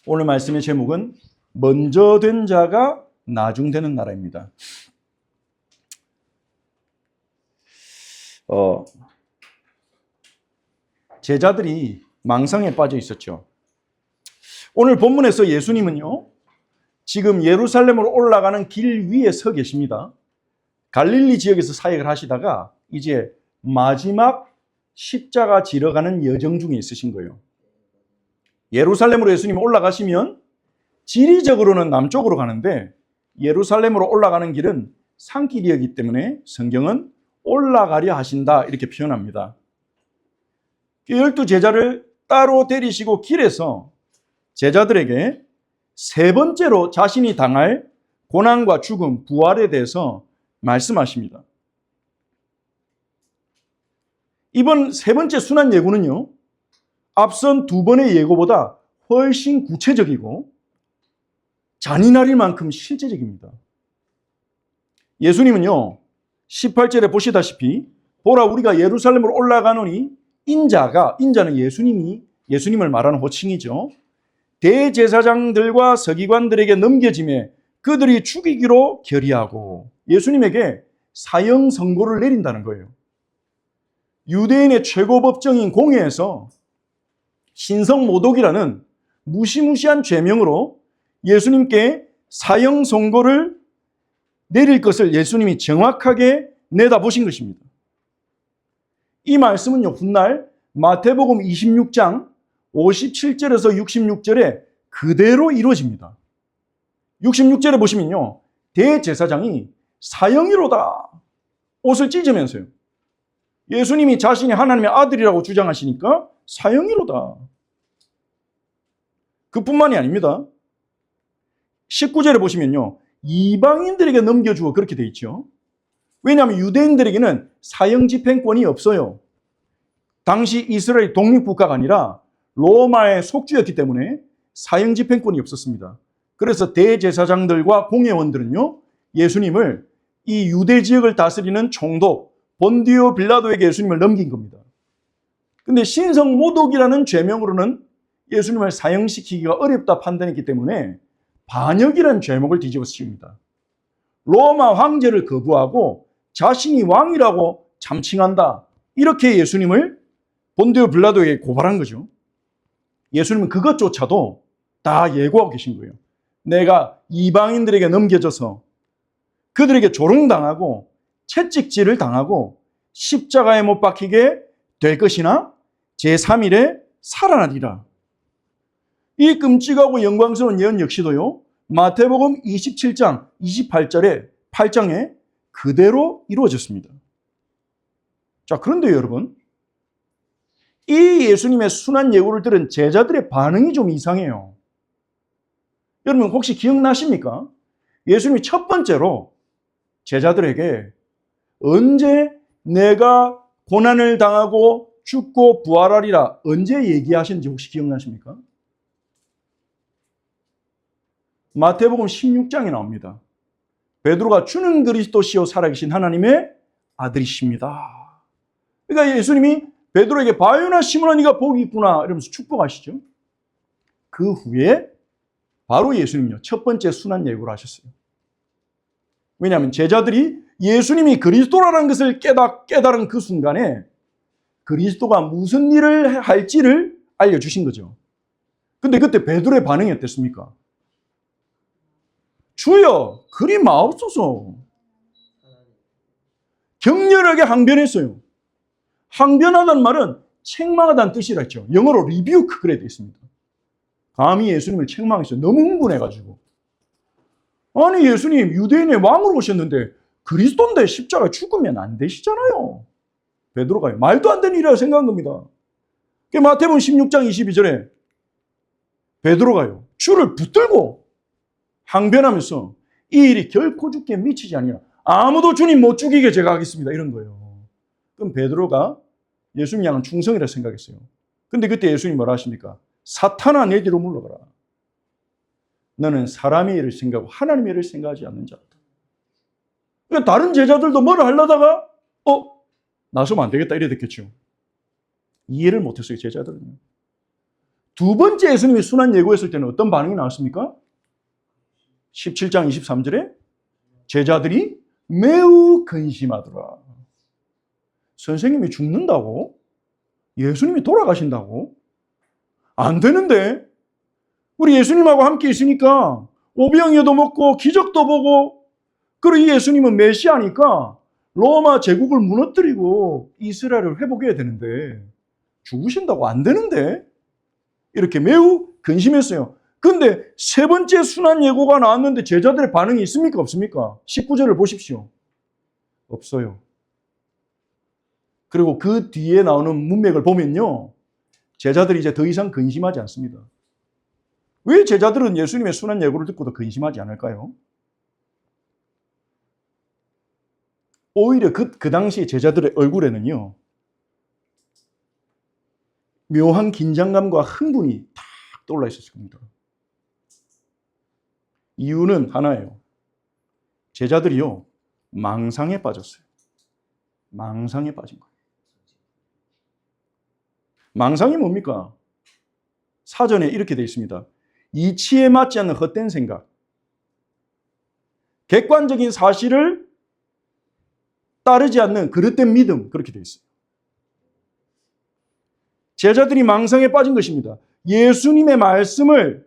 오늘 말씀의 제목은 먼저 된 자가 나중 되는 나라입니다. 제자들이 망상에 빠져 있었죠. 오늘 본문에서 예수님은요, 지금 예루살렘으로 올라가는 길 위에 서 계십니다. 갈릴리 지역에서 사역을 하시다가 이제 마지막 십자가 지러 가는 여정 중에 있으신 거예요. 예루살렘으로 예수님이 올라가시면 지리적으로는 남쪽으로 가는데 예루살렘으로 올라가는 길은 산길이었기 때문에 성경은 올라가려 하신다 이렇게 표현합니다. 12 제자를 따로 데리시고 길에서 제자들에게 세 번째로 자신이 당할 고난과 죽음, 부활에 대해서 말씀하십니다. 이번 세 번째 순환 예고는요, 앞선 두 번의 예고보다 훨씬 구체적이고 잔인할 만큼 실제적입니다. 예수님은요, 18절에 보시다시피 보라 우리가 예루살렘으로 올라가노니 인자는 예수님을 말하는 호칭이죠. 대제사장들과 서기관들에게 넘겨짐에 그들이 죽이기로 결의하고 예수님에게 사형 선고를 내린다는 거예요. 유대인의 최고 법정인 공회에서 신성모독이라는 무시무시한 죄명으로 예수님께 사형 선고를 내릴 것을 예수님이 정확하게 내다보신 것입니다. 이 말씀은요, 훗날 마태복음 26장 57절에서 66절에 그대로 이루어집니다. 66절에 보시면요, 대제사장이 사형이로다 옷을 찢으면서요, 예수님이 자신이 하나님의 아들이라고 주장하시니까 사형이로다. 그뿐만이 아닙니다. 19절에 보시면요, 이방인들에게 넘겨주어 그렇게 돼 있죠. 왜냐하면 유대인들에게는 사형 집행권이 없어요. 당시 이스라엘 독립국가가 아니라 로마의 속주였기 때문에 사형 집행권이 없었습니다. 그래서 대제사장들과 공회원들은요, 예수님을 이 유대 지역을 다스리는 총독 본디오 빌라도에게 예수님을 넘긴 겁니다. 근데 신성모독이라는 죄명으로는 예수님을 사형시키기가 어렵다 판단했기 때문에 반역이라는 죄목을 뒤집어 씌웁니다. 로마 황제를 거부하고 자신이 왕이라고 잠칭한다, 이렇게 예수님을 본디오 빌라도에게 고발한 거죠. 예수님은 그것조차도 다 예고하고 계신 거예요. 내가 이방인들에게 넘겨져서 그들에게 조롱당하고 채찍질을 당하고 십자가에 못 박히게 될 것이나 제3일에 살아나리라. 이 끔찍하고 영광스러운 예언 역시도요, 마태복음 27장 8장에 그대로 이루어졌습니다. 자, 그런데 여러분, 이 예수님의 순환 예고를 들은 제자들의 반응이 좀 이상해요. 여러분 혹시 기억나십니까? 예수님이 첫 번째로 제자들에게 언제 내가 고난을 당하고 죽고 부활하리라 언제 얘기하셨는지 혹시 기억나십니까? 마태복음 16장에 나옵니다. 베드로가 주는 그리스도시요 살아계신 하나님의 아들이십니다. 그러니까 예수님이 베드로에게 바요나 시몬아 네가 복이 있구나 이러면서 축복하시죠. 그 후에 바로 예수님은요, 첫 번째 순환 예고를 하셨어요. 왜냐하면 제자들이 예수님이 그리스도라는 것을 깨달은 그 순간에 그리스도가 무슨 일을 할지를 알려주신 거죠. 근데 그때 베드로의 반응이 어땠습니까? 주여 그리 마옵소서. 격렬하게 항변했어요. 항변하다는 말은 책망하다는 뜻이라 했죠. 영어로 rebuke 그래 되어 있습니다. 감히 예수님을 책망했어요. 너무 흥분해가지고. 아니 예수님 유대인의 왕으로 오셨는데 그리스도인데 십자가 죽으면 안 되시잖아요. 베드로가 말도 안 되는 일이라고 생각한 겁니다. 마태복음 16장 22절에 베드로가요, 주를 붙들고 항변하면서 이 일이 결코 죽게 미치지 아니라 아무도 주님 못 죽이게 제가 하겠습니다, 이런 거예요. 그럼 베드로가 예수님 향한 충성이라 생각했어요. 근데 그때 예수님 뭐라 하십니까? 사탄아 내 뒤로 물러가라. 너는 사람의 일을 생각하고 하나님의 일을 생각하지 않는 자다. 그러니까 다른 제자들도 뭐를 하려다가 나서면 안 되겠다 이래 됐겠죠. 이해를 못했어요, 제자들은요. 두 번째 예수님이 순환 예고했을 때는 어떤 반응이 나왔습니까? 17장 23절에 제자들이 매우 근심하더라. 선생님이 죽는다고? 예수님이 돌아가신다고? 안 되는데? 우리 예수님하고 함께 있으니까 오병이어도 먹고 기적도 보고, 그리고 이 예수님은 메시아니까 로마 제국을 무너뜨리고 이스라엘을 회복해야 되는데 죽으신다고 안 되는데? 이렇게 매우 근심했어요. 근데 세 번째 순환 예고가 나왔는데 제자들의 반응이 있습니까? 없습니까? 19절을 보십시오. 없어요. 그리고 그 뒤에 나오는 문맥을 보면요, 제자들이 이제 더 이상 근심하지 않습니다. 왜 제자들은 예수님의 순환 예고를 듣고도 근심하지 않을까요? 오히려 그 당시 제자들의 얼굴에는요, 묘한 긴장감과 흥분이 탁 떠올라 있었을 겁니다. 이유는 하나예요. 제자들이요, 망상에 빠졌어요. 망상에 빠진 거예요. 망상이 뭡니까? 사전에 이렇게 되어 있습니다. 이치에 맞지 않는 헛된 생각, 객관적인 사실을 따르지 않는 그릇된 믿음, 그렇게 되어 있어요. 제자들이 망상에 빠진 것입니다. 예수님의 말씀을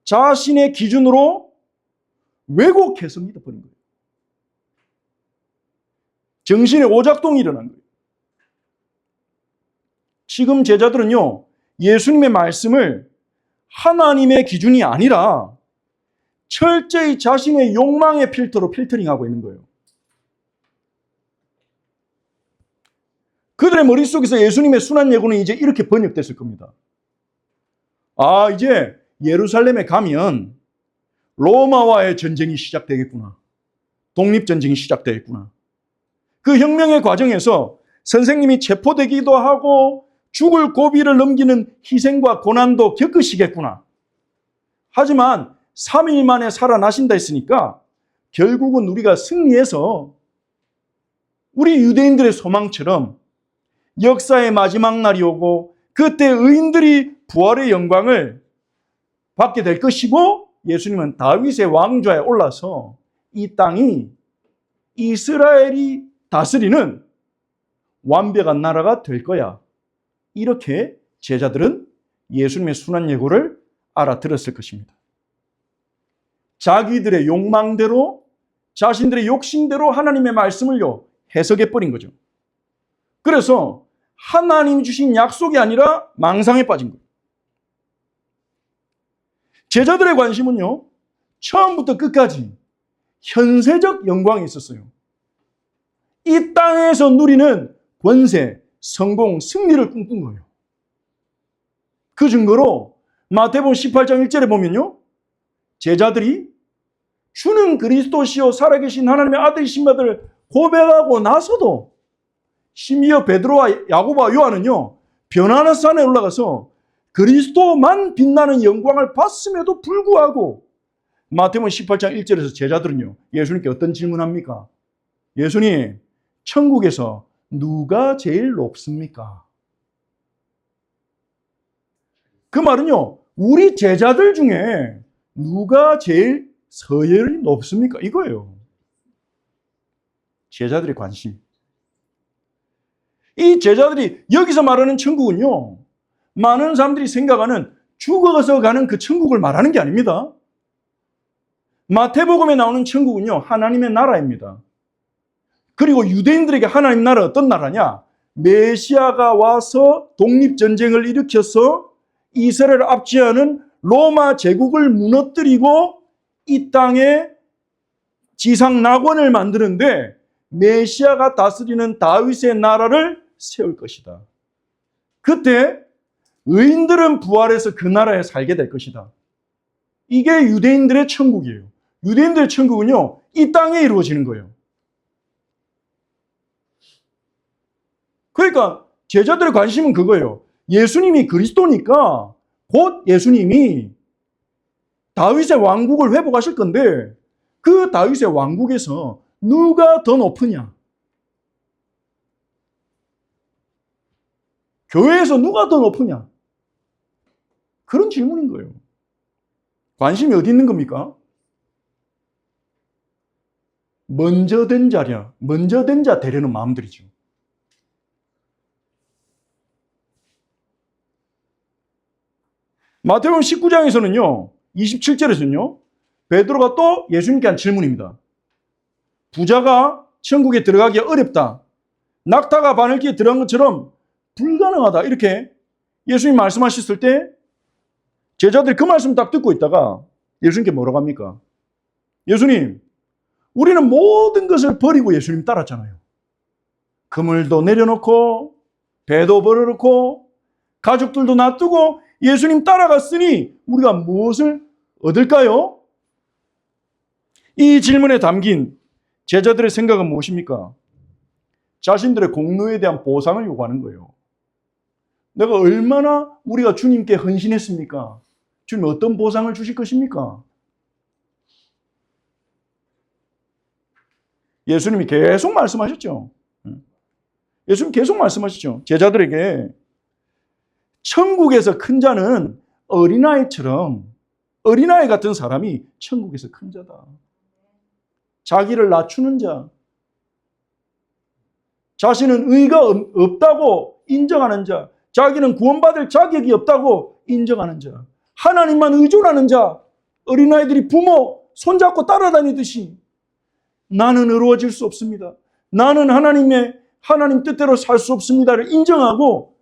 자신의 기준으로 왜곡해서 믿어버린 거예요. 정신의 오작동이 일어난 거예요. 지금 제자들은요, 예수님의 말씀을 하나님의 기준이 아니라 철저히 자신의 욕망의 필터로 필터링하고 있는 거예요. 그들의 머릿속에서 예수님의 순환 예고는 이제 이렇게 번역됐을 겁니다. 아, 이제 예루살렘에 가면 로마와의 전쟁이 시작되겠구나. 독립전쟁이 시작되겠구나. 그 혁명의 과정에서 선생님이 체포되기도 하고 죽을 고비를 넘기는 희생과 고난도 겪으시겠구나. 하지만 3일 만에 살아나신다 했으니까 결국은 우리가 승리해서 우리 유대인들의 소망처럼 역사의 마지막 날이 오고 그때 의인들이 부활의 영광을 받게 될 것이고, 예수님은 다윗의 왕좌에 올라서 이 땅이 이스라엘이 다스리는 완벽한 나라가 될 거야. 이렇게 제자들은 예수님의 순환 예고를 알아들었을 것입니다. 자기들의 욕망대로, 자신들의 욕심대로 하나님의 말씀을요, 해석해버린 거죠. 그래서 하나님이 주신 약속이 아니라 망상에 빠진 거예요. 제자들의 관심은요, 처음부터 끝까지 현세적 영광이 있었어요. 이 땅에서 누리는 권세, 성공, 승리를 꿈꾼 거예요. 그 증거로 마태복음 18장 1절에 보면요, 제자들이 주는 그리스도시요 살아계신 하나님의 아들이신 것을 고백하고 나서도 심지어 베드로와 야고보와 요한은요, 변화의 산에 올라가서 그리스도만 빛나는 영광을 봤음에도 불구하고 마태복음 18장 1절에서 제자들은요, 예수님께 어떤 질문합니까? 예수님, 천국에서 누가 제일 높습니까? 그 말은요, 우리 제자들 중에 누가 제일 서열이 높습니까? 이거예요. 제자들의 관심. 이 제자들이 여기서 말하는 천국은요, 많은 사람들이 생각하는 죽어서 가는 그 천국을 말하는 게 아닙니다. 마태복음에 나오는 천국은요, 하나님의 나라입니다. 그리고 유대인들에게 하나님 나라 어떤 나라냐? 메시아가 와서 독립전쟁을 일으켜서 이스라엘을 압제하는 로마 제국을 무너뜨리고 이 땅에 지상 낙원을 만드는데 메시아가 다스리는 다윗의 나라를 세울 것이다. 그때 의인들은 부활해서 그 나라에 살게 될 것이다. 이게 유대인들의 천국이에요. 유대인들의 천국은요, 이 땅에 이루어지는 거예요. 그러니까 제자들의 관심은 그거예요. 예수님이 그리스도니까 곧 예수님이 다윗의 왕국을 회복하실 건데 그 다윗의 왕국에서 누가 더 높으냐? 교회에서 누가 더 높으냐? 그런 질문인 거예요. 관심이 어디 있는 겁니까? 먼저 된 자냐, 먼저 된 자 되려는 마음들이죠. 마태복음 19장에서는요, 27절에서는요, 베드로가 또 예수님께 한 질문입니다. 부자가 천국에 들어가기 어렵다. 낙타가 바늘기에 들어간 것처럼 불가능하다. 이렇게 예수님 말씀하셨을 때 제자들이 그 말씀 딱 듣고 있다가 예수님께 뭐라고 합니까? 예수님, 우리는 모든 것을 버리고 예수님 따랐잖아요. 그물도 내려놓고 배도 버려놓고 가족들도 놔두고 예수님 따라갔으니 우리가 무엇을 얻을까요? 이 질문에 담긴 제자들의 생각은 무엇입니까? 자신들의 공로에 대한 보상을 요구하는 거예요. 내가 얼마나 우리가 주님께 헌신했습니까? 주님 어떤 보상을 주실 것입니까? 예수님이 계속 말씀하셨죠. 예수님 계속 말씀하셨죠. 제자들에게 천국에서 큰 자는 어린아이처럼 어린아이 같은 사람이 천국에서 큰 자다. 자기를 낮추는 자, 자신은 의가 없다고 인정하는 자, 자기는 구원받을 자격이 없다고 인정하는 자, 하나님만 의존하는 자, 어린아이들이 부모 손잡고 따라다니듯이 나는 의로워질 수 없습니다. 나는 하나님 뜻대로 살 수 없습니다를 인정하고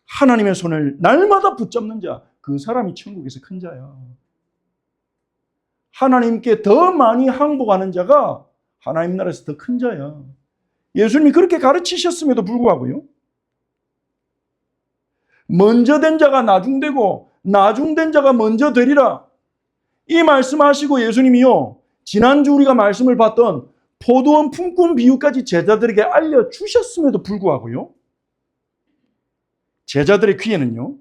하나님의 손을 날마다 붙잡는 자, 그 사람이 천국에서 큰 자야. 하나님께 더 많이 항복하는 자가 하나님 나라에서 더 큰 자야. 예수님이 그렇게 가르치셨음에도 불구하고요. 먼저 된 자가 나중되고 나중된 자가 먼저 되리라. 이 말씀하시고 예수님이요. 지난주 우리가 말씀을 봤던 포도원 품꾼 비유까지 제자들에게 알려주셨음에도 불구하고요. 제자들의 귀에는요.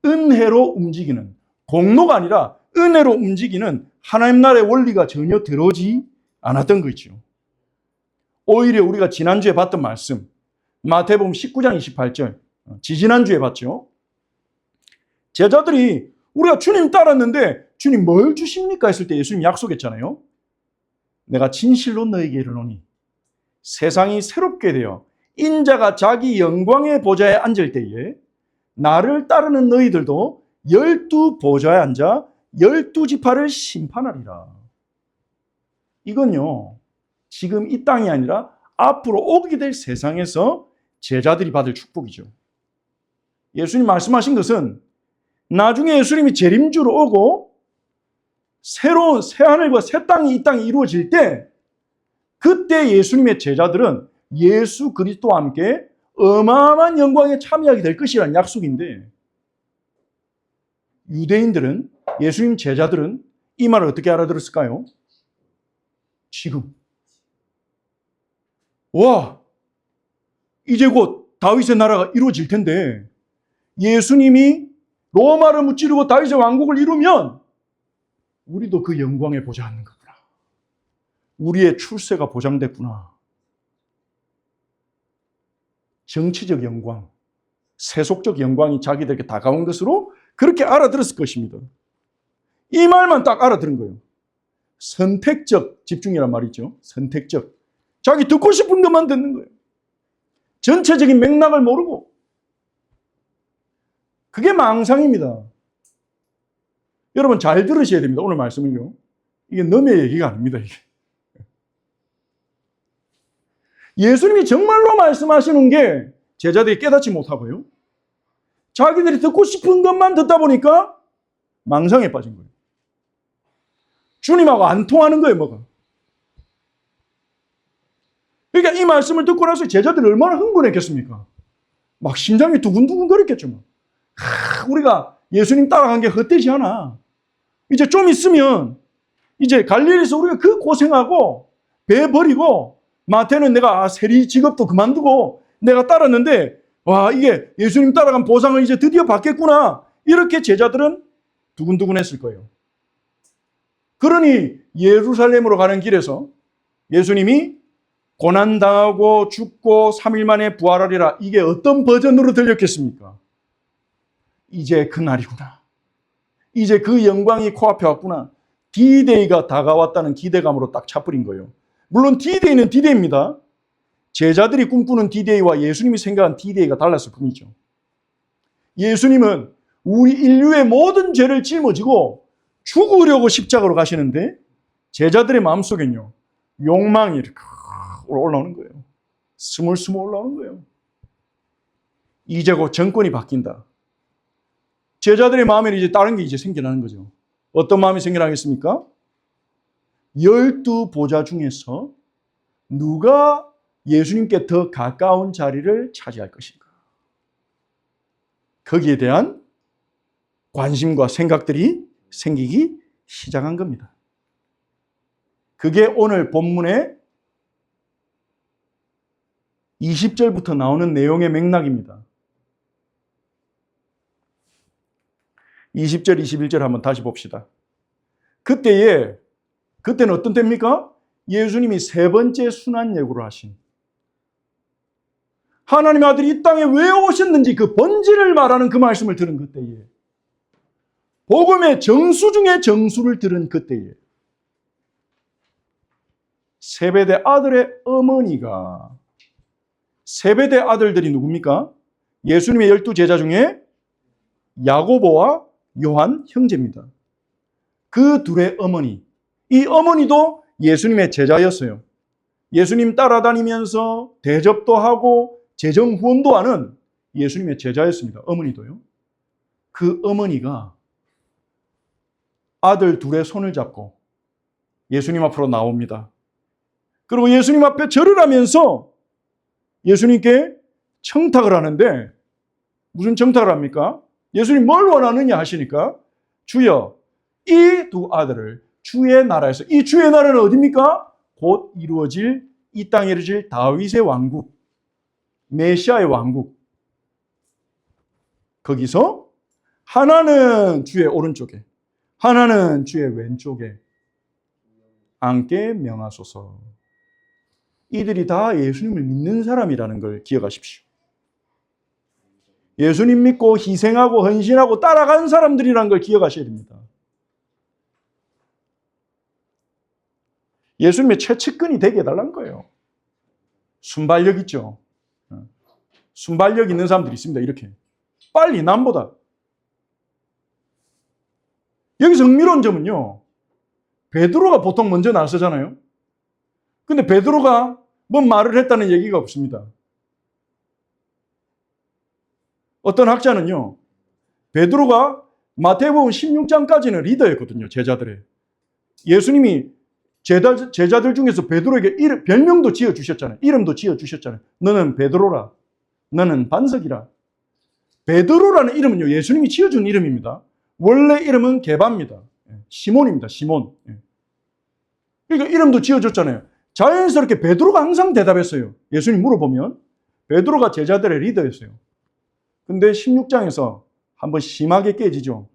은혜로 움직이는, 공로가 아니라 은혜로 움직이는 하나님 나라의 원리가 전혀 들어오지 않았던 거죠. 오히려 우리가 지난주에 봤던 말씀, 마태복음 19장 28절, 지지난주에 봤죠. 제자들이 우리가 주님 따랐는데 주님 뭘 주십니까? 했을 때 예수님 약속했잖아요. 내가 진실로 너에게 이르노니 세상이 새롭게 되어 인자가 자기 영광의 보좌에 앉을 때에 나를 따르는 너희들도 12 보좌에 앉아 12지파를 심판하리라. 이건요. 지금 이 땅이 아니라 앞으로 오게 될 세상에서 제자들이 받을 축복이죠. 예수님 말씀하신 것은 나중에 예수님이 재림주로 오고 새로운 새하늘과 새 땅이 이 땅에 이루어질 때 그때 예수님의 제자들은 예수 그리스도와 함께 어마어마한 영광에 참여하게 될 것이라는 약속인데 유대인들은 예수님 제자들은 이 말을 어떻게 알아들었을까요? 지금 와 이제 곧 다윗의 나라가 이루어질 텐데 예수님이 로마를 무찌르고 다윗의 왕국을 이루면 우리도 그 영광에 보자 하는 거구나. 우리의 출세가 보장됐구나. 정치적 영광, 세속적 영광이 자기들에게 다가온 것으로 그렇게 알아들었을 것입니다. 이 말만 딱 알아들은 거예요. 선택적 집중이란 말이죠. 선택적. 자기 듣고 싶은 것만 듣는 거예요. 전체적인 맥락을 모르고. 그게 망상입니다. 여러분 잘 들으셔야 됩니다. 오늘 말씀은요. 이게 남의 얘기가 아닙니다. 이게. 예수님이 정말로 말씀하시는 게 제자들이 깨닫지 못하고요. 자기들이 듣고 싶은 것만 듣다 보니까 망상에 빠진 거예요. 주님하고 안 통하는 거예요, 뭐가. 그러니까 이 말씀을 듣고 나서 제자들이 얼마나 흥분했겠습니까? 막 심장이 두근두근 거렸겠죠. 막. 우리가 예수님 따라간 게 헛되지 않아. 이제 좀 있으면 이제 갈릴리에서 우리가 그 고생하고 배 버리고 마태는 내가 세리 직업도 그만두고 내가 따랐는데 와 이게 예수님 따라간 보상을 이제 드디어 받겠구나. 이렇게 제자들은 두근두근했을 거예요. 그러니 예루살렘으로 가는 길에서 예수님이 고난당하고 죽고 3일 만에 부활하리라. 이게 어떤 버전으로 들렸겠습니까? 이제 그날이구나. 이제 그 영광이 코앞에 왔구나. D-Day가 다가왔다는 기대감으로 딱 차버린 거예요. 물론 D-Day는 D-Day입니다. 제자들이 꿈꾸는 D-Day와 예수님이 생각한 D-Day가 달랐을 뿐이죠. 예수님은 우리 인류의 모든 죄를 짊어지고 죽으려고 십자가로 가시는데 제자들의 마음속엔요, 욕망이 이렇게 올라오는 거예요. 스물스물 올라오는 거예요. 이제 곧 정권이 바뀐다. 제자들의 마음에는 이제 다른 게 이제 생겨나는 거죠. 어떤 마음이 생겨나겠습니까? 12 보좌 중에서 누가 예수님께 더 가까운 자리를 차지할 것인가? 거기에 대한 관심과 생각들이 생기기 시작한 겁니다. 그게 오늘 본문의 20절부터 나오는 내용의 맥락입니다. 20절, 21절 한번 다시 봅시다. 그때는 어떤 때입니까? 예수님이 세 번째 순환 예고를 하신, 하나님의 아들이 이 땅에 왜 오셨는지 그 본질을 말하는 그 말씀을 들은 그때에, 복음의 정수 중에 정수를 들은 그때에 세베대 아들의 어머니가, 세베대 아들들이 누굽니까? 예수님의 12 제자 중에 야고보와 요한 형제입니다. 그 둘의 어머니, 이 어머니도 예수님의 제자였어요. 예수님 따라다니면서 대접도 하고 재정 후원도 하는 예수님의 제자였습니다. 어머니도요. 그 어머니가 아들 둘의 손을 잡고 예수님 앞으로 나옵니다. 그리고 예수님 앞에 절을 하면서 예수님께 청탁을 하는데, 무슨 청탁을 합니까? 예수님 뭘 원하느냐 하시니까, 주여 이 두 아들을 주의 나라에서, 이 주의 나라는 어디입니까? 곧 이루어질, 이 땅에 이루어질 다윗의 왕국, 메시아의 왕국, 거기서 하나는 주의 오른쪽에, 하나는 주의 왼쪽에 앉게 명하소서. 이들이 다 예수님을 믿는 사람이라는 걸 기억하십시오. 예수님 믿고 희생하고 헌신하고 따라간 사람들이라는 걸 기억하셔야 됩니다. 예수님의 최측근이 되게 해달라는 거예요. 순발력 있죠. 순발력 있는 사람들이 있습니다. 이렇게 빨리 남보다. 여기서 흥미로운 점은요, 베드로가 보통 먼저 나서잖아요. 근데 베드로가 뭔 말을 했다는 얘기가 없습니다. 어떤 학자는요, 베드로가 마태복음 16장까지는 리더였거든요. 제자들의. 예수님이 제자들 중에서 베드로에게 별명도 지어주셨잖아요. 이름도 지어주셨잖아요. 너는 베드로라. 너는 반석이라. 베드로라는 이름은요, 예수님이 지어준 이름입니다. 원래 이름은 게바입니다. 시몬입니다. 시몬. 그러니까 이름도 지어줬잖아요. 자연스럽게 베드로가 항상 대답했어요. 예수님 물어보면 베드로가 제자들의 리더였어요. 근데 16장에서 한번 심하게 깨지죠.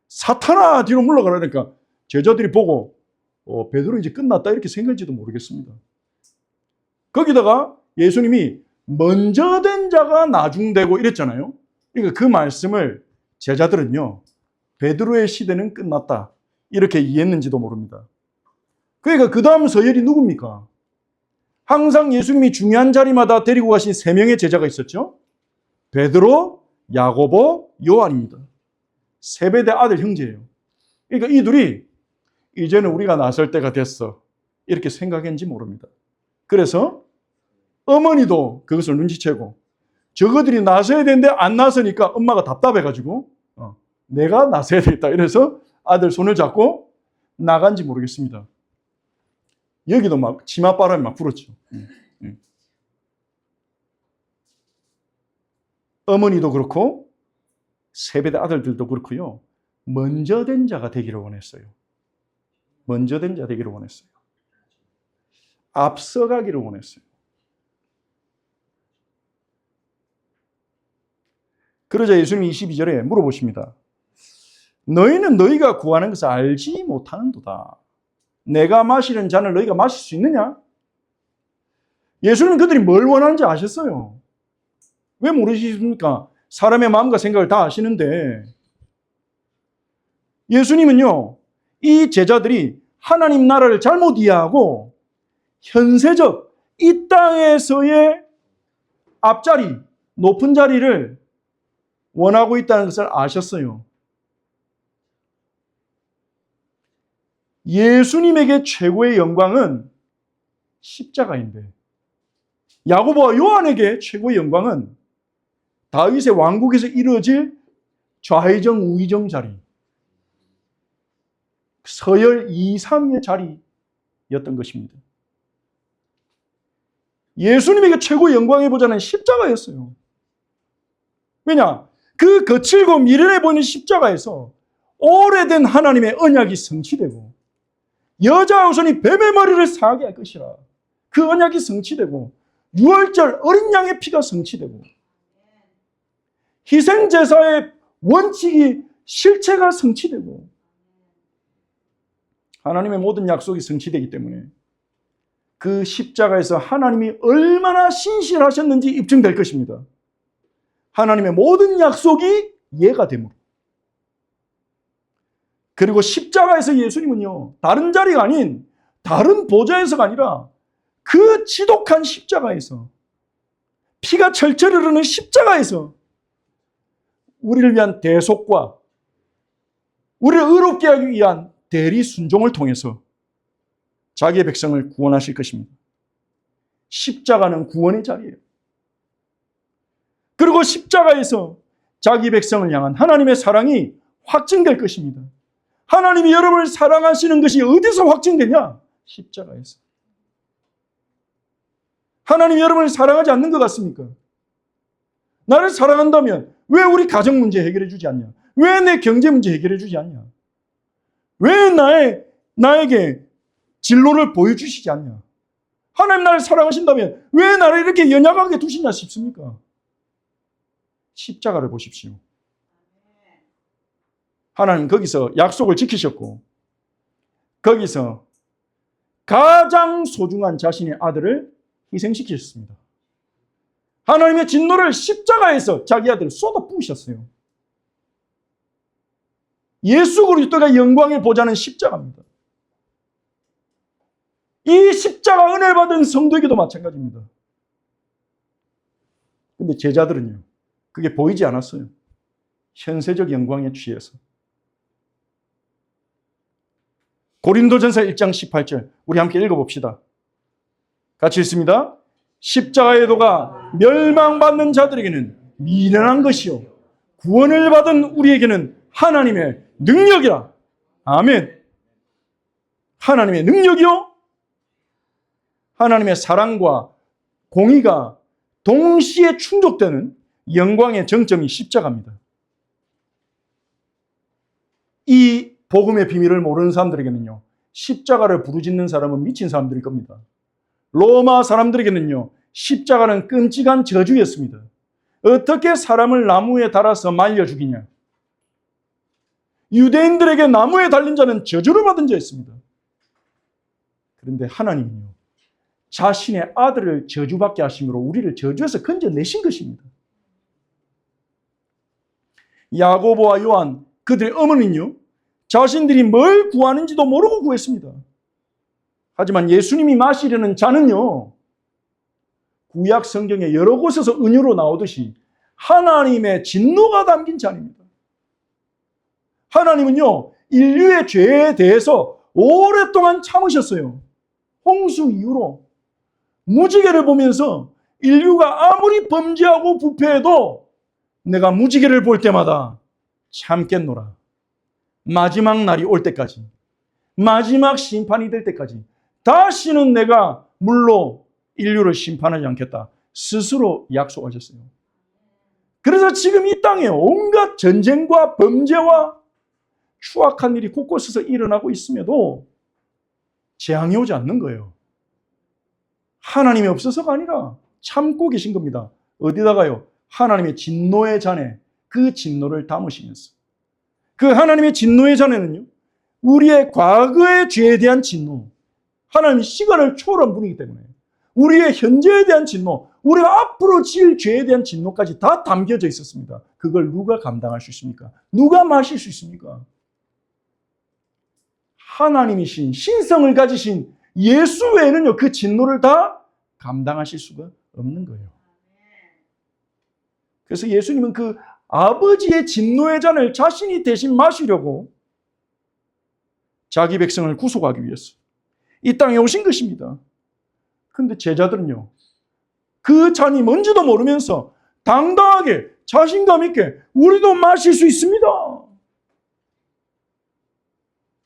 사탄아 뒤로 물러가라니까 제자들이 보고 베드로 이제 끝났다 이렇게 생각할지도 모르겠습니다. 거기다가 예수님이 먼저 된 자가 나중되고 이랬잖아요. 그러니까 그 말씀을 제자들은요, 베드로의 시대는 끝났다 이렇게 이해했는지도 모릅니다. 그러니까 그 다음 서열이 누굽니까? 항상 예수님이 중요한 자리마다 데리고 가신 3명의 제자가 있었죠. 베드로, 야고보, 요한입니다. 세베대 아들 형제예요. 그러니까 이 둘이 이제는 우리가 나설 때가 됐어 이렇게 생각했는지 모릅니다. 그래서 어머니도 그것을 눈치채고 저거들이 나서야 되는데 안 나서니까 엄마가 답답해가지고 내가 나서야 되겠다 이래서 아들 손을 잡고 나간지 모르겠습니다. 여기도 막 치맛바람이 막 불었죠. 어머니도 그렇고 세베대 아들들도 그렇고요. 먼저 된 자가 되기를 원했어요. 먼저 된 자 되기를 원했어요. 앞서가기를 원했어요. 그러자 예수님이 22절에 물어보십니다. 너희는 너희가 구하는 것을 알지 못하는도다. 내가 마시는 잔을 너희가 마실 수 있느냐? 예수님은 그들이 뭘 원하는지 아셨어요. 왜 모르시십니까? 사람의 마음과 생각을 다 아시는데 예수님은요, 이 제자들이 하나님 나라를 잘못 이해하고 현세적 이 땅에서의 앞자리, 높은 자리를 원하고 있다는 것을 아셨어요. 예수님에게 최고의 영광은 십자가인데 야고보와 요한에게 최고의 영광은 다윗의 왕국에서 이루어질 좌의정 우의정 자리, 서열 2, 3위의 자리였던 것입니다. 예수님에게 최고의 영광의 보좌는 십자가였어요. 왜냐? 그 거칠고 미련해 보이는 십자가에서 오래된 하나님의 언약이 성취되고 여자 후손이 뱀의 머리를 상하게 할 것이라 그 언약이 성취되고 유월절 어린 양의 피가 성취되고 희생제사의 원칙이 실체가 성취되고 하나님의 모든 약속이 성취되기 때문에 그 십자가에서 하나님이 얼마나 신실하셨는지 입증될 것입니다. 하나님의 모든 약속이 예가 되므로. 그리고 십자가에서 예수님은요, 다른 자리가 아닌 다른 보좌에서가 아니라 그 지독한 십자가에서 피가 철철 흐르는 십자가에서 우리를 위한 대속과 우리를 의롭게 하기 위한 대리 순종을 통해서 자기의 백성을 구원하실 것입니다. 십자가는 구원의 자리예요. 그리고 십자가에서 자기 백성을 향한 하나님의 사랑이 확증될 것입니다. 하나님이 여러분을 사랑하시는 것이 어디서 확증되냐? 십자가에서. 하나님이 여러분을 사랑하지 않는 것 같습니까? 나를 사랑한다면 왜 우리 가정 문제 해결해 주지 않냐? 왜 내 경제 문제 해결해 주지 않냐? 왜 나에게 진로를 보여주시지 않냐? 하나님 나를 사랑하신다면 왜 나를 이렇게 연약하게 두시냐 싶습니까? 십자가를 보십시오. 하나님 거기서 약속을 지키셨고 거기서 가장 소중한 자신의 아들을 희생시키셨습니다. 하나님의 진노를 십자가에서 자기 아들을 쏟아 부으셨어요. 예수 그리스도가 영광의 보좌는 십자가입니다. 이 십자가 은혜 받은 성도에게도 마찬가지입니다. 근데 제자들은요, 그게 보이지 않았어요. 현세적 영광에 취해서. 고린도전서 1장 18절 우리 함께 읽어봅시다. 같이 읽습니다. 십자가의 도가 멸망받는 자들에게는 미련한 것이요 구원을 받은 우리에게는 하나님의 능력이라. 아멘. 하나님의 능력이요, 하나님의 사랑과 공의가 동시에 충족되는 영광의 정점이 십자가입니다. 이 복음의 비밀을 모르는 사람들에게는요, 십자가를 부르짖는 사람은 미친 사람들일 겁니다. 로마 사람들에게는요, 십자가는 끔찍한 저주였습니다. 어떻게 사람을 나무에 달아서 말려 죽이냐? 유대인들에게 나무에 달린 자는 저주를 받은 자였습니다. 그런데 하나님은요, 자신의 아들을 저주받게 하심으로 우리를 저주에서 건져내신 것입니다. 야고보와 요한, 그들의 어머니는요, 자신들이 뭘 구하는지도 모르고 구했습니다. 하지만 예수님이 마시려는 잔은요, 구약 성경에 여러 곳에서 은유로 나오듯이 하나님의 진노가 담긴 잔입니다. 하나님은요, 인류의 죄에 대해서 오랫동안 참으셨어요. 홍수 이후로 무지개를 보면서 인류가 아무리 범죄하고 부패해도 내가 무지개를 볼 때마다 참겠노라. 마지막 날이 올 때까지, 마지막 심판이 될 때까지 다시는 내가 물로 인류를 심판하지 않겠다. 스스로 약속하셨어요. 그래서 지금 이 땅에 온갖 전쟁과 범죄와 추악한 일이 곳곳에서 일어나고 있음에도 재앙이 오지 않는 거예요. 하나님이 없어서가 아니라 참고 계신 겁니다. 어디다가요? 하나님의 진노의 잔에 그 진노를 담으시면서. 그 하나님의 진노의 잔에는요, 우리의 과거의 죄에 대한 진노, 하나님이 시간을 초월한 분이기 때문에 우리의 현재에 대한 진노, 우리가 앞으로 지을 죄에 대한 진노까지 다 담겨져 있었습니다. 그걸 누가 감당할 수 있습니까? 누가 마실 수 있습니까? 하나님이신 신성을 가지신 예수 외에는요, 그 진노를 다 감당하실 수가 없는 거예요. 그래서 예수님은 그 아버지의 진노의 잔을 자신이 대신 마시려고 자기 백성을 구속하기 위해서 이 땅에 오신 것입니다. 그런데 제자들은요, 그 잔이 뭔지도 모르면서 당당하게 자신감 있게 우리도 마실 수 있습니다.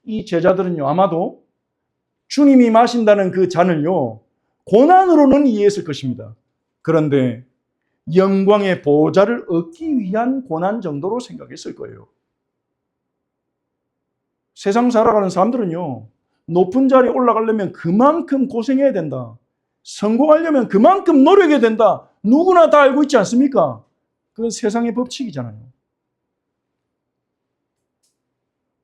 이 제자들은요, 아마도 주님이 마신다는 그 잔을요, 고난으로는 이해했을 것입니다. 그런데 영광의 보좌를 얻기 위한 고난 정도로 생각했을 거예요. 세상 살아가는 사람들은요, 높은 자리에 올라가려면 그만큼 고생해야 된다. 성공하려면 그만큼 노력해야 된다. 누구나 다 알고 있지 않습니까? 그건 세상의 법칙이잖아요.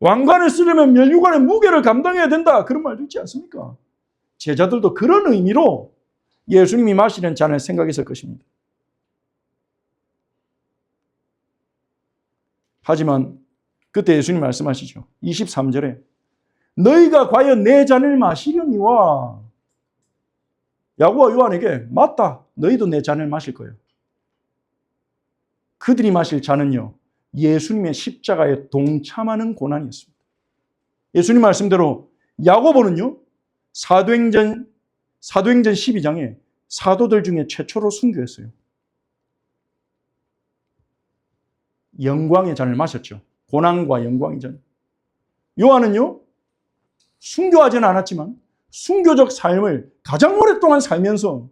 왕관을 쓰려면 면류관의 무게를 감당해야 된다. 그런 말도 있지 않습니까? 제자들도 그런 의미로 예수님이 마시는 잔을 생각했을 것입니다. 하지만 그때 예수님 말씀하시죠. 23절에 너희가 과연 내 잔을 마시려니와 야고와 요한에게 맞다. 너희도 내 잔을 마실 거예요. 그들이 마실 잔은요, 예수님의 십자가에 동참하는 고난이었습니다. 예수님 말씀대로 야고보는요, 사도행전 12장에 사도들 중에 최초로 순교했어요. 영광의 잔을 마셨죠. 고난과 영광의 잔. 요한은요, 순교하지는 않았지만 순교적 삶을 가장 오랫동안 살면서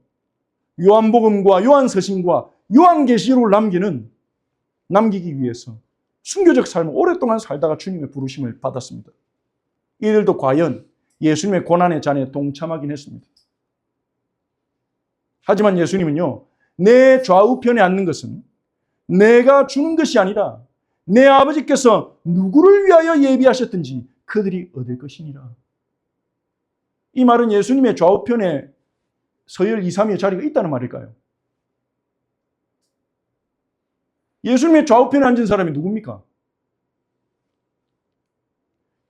요한복음과 요한서신과 요한계시록을 남기기 위해서 순교적 삶을 오랫동안 살다가 주님의 부르심을 받았습니다. 이들도 과연 예수님의 고난의 잔에 동참하긴 했습니다. 하지만 예수님은요, 내 좌우편에 앉는 것은 내가 주는 것이 아니라 내 아버지께서 누구를 위하여 예비하셨든지 그들이 얻을 것이니라. 이 말은 예수님의 좌우편에 서열 2, 3위의 자리가 있다는 말일까요? 예수님의 좌우편에 앉은 사람이 누굽니까?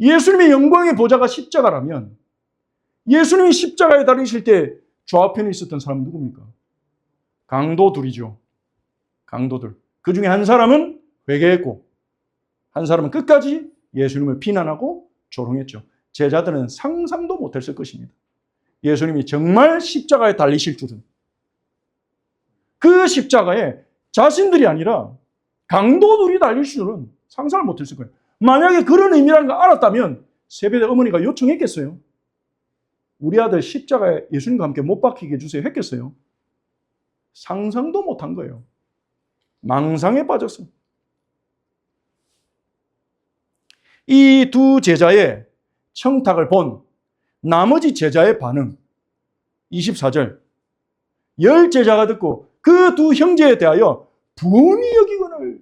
예수님의 영광의 보좌가 십자가라면 예수님이 십자가에 달리실 때 좌우편에 있었던 사람은 누굽니까? 강도들이죠. 강도들. 그 중에 한 사람은 회개했고 한 사람은 끝까지 예수님을 비난하고 조롱했죠. 제자들은 상상도 못했을 것입니다. 예수님이 정말 십자가에 달리실 줄은. 그 십자가에 자신들이 아니라 강도들이 달릴 줄은 상상을 못했을 거예요. 만약에 그런 의미라는 걸 알았다면 세베대 어머니가 요청했겠어요? 우리 아들 십자가에 예수님과 함께 못 박히게 해주세요 했겠어요? 상상도 못한 거예요. 망상에 빠졌어요. 이 두 제자의 청탁을 본 나머지 제자의 반응 24절 10제자가 듣고 그 두 형제에 대하여 분이 여기거늘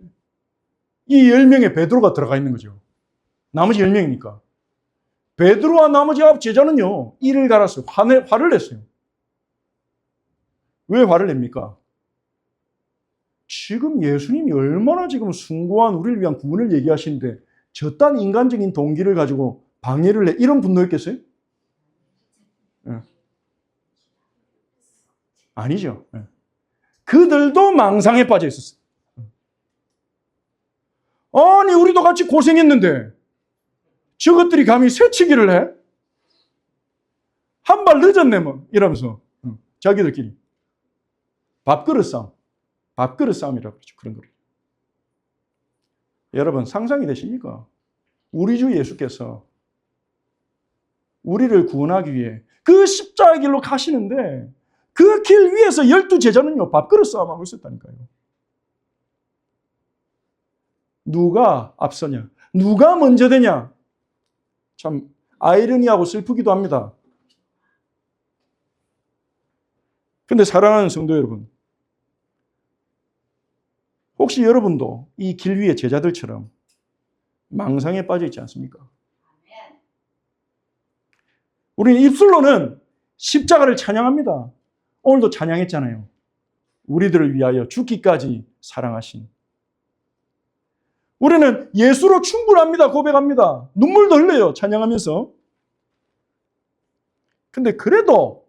이 10명의 베드로가 들어가 있는 거죠. 나머지 10명이니까 베드로와 나머지 9제자는요 이를 갈았어요. 화를 냈어요. 왜 화를 냅니까? 지금 예수님이 얼마나 지금 숭고한 우리를 위한 구원을 얘기하시는데 저딴 인간적인 동기를 가지고 방해를 내 이런 분노였겠어요? 네. 아니죠. 네. 그들도 망상에 빠져 있었어요. 아니 우리도 같이 고생했는데 저것들이 감히 새치기를 해? 한 발 늦었네 뭐 이러면서 자기들끼리 밥그릇 싸움이라고 그러죠. 그런 거를. 여러분 상상이 되십니까? 우리 주 예수께서 우리를 구원하기 위해 그 십자가의 길로 가시는데 그 길 위에서 12제자는요 밥그릇 싸움하고 있었다니까요. 누가 앞서냐? 누가 먼저 되냐? 참 아이러니하고 슬프기도 합니다. 그런데 사랑하는 성도 여러분, 혹시 여러분도 이 길 위의 제자들처럼 망상에 빠져 있지 않습니까? 우리는 입술로는 십자가를 찬양합니다. 오늘도 찬양했잖아요. 우리들을 위하여 죽기까지 사랑하신. 우리는 예수로 충분합니다. 고백합니다. 눈물도 흘려요. 찬양하면서. 근데 그래도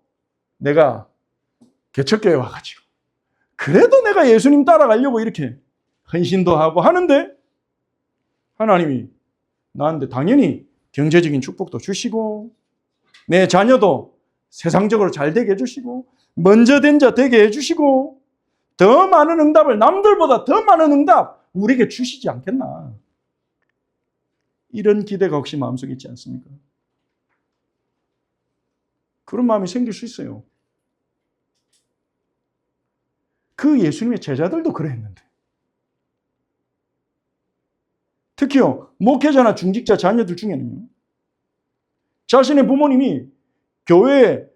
내가 개척교회 와가지고 그래도 내가 예수님 따라가려고 이렇게 헌신도 하고 하는데 하나님이 나한테 당연히 경제적인 축복도 주시고 내 자녀도 세상적으로 잘 되게 해주시고 먼저 된 자 되게 해주시고 더 많은 응답을 남들보다 더 많은 응답 우리에게 주시지 않겠나. 이런 기대가 혹시 마음속에 있지 않습니까? 그런 마음이 생길 수 있어요. 그 예수님의 제자들도 그랬는데. 특히요, 목회자나 중직자 자녀들 중에는요, 자신의 부모님이 교회에,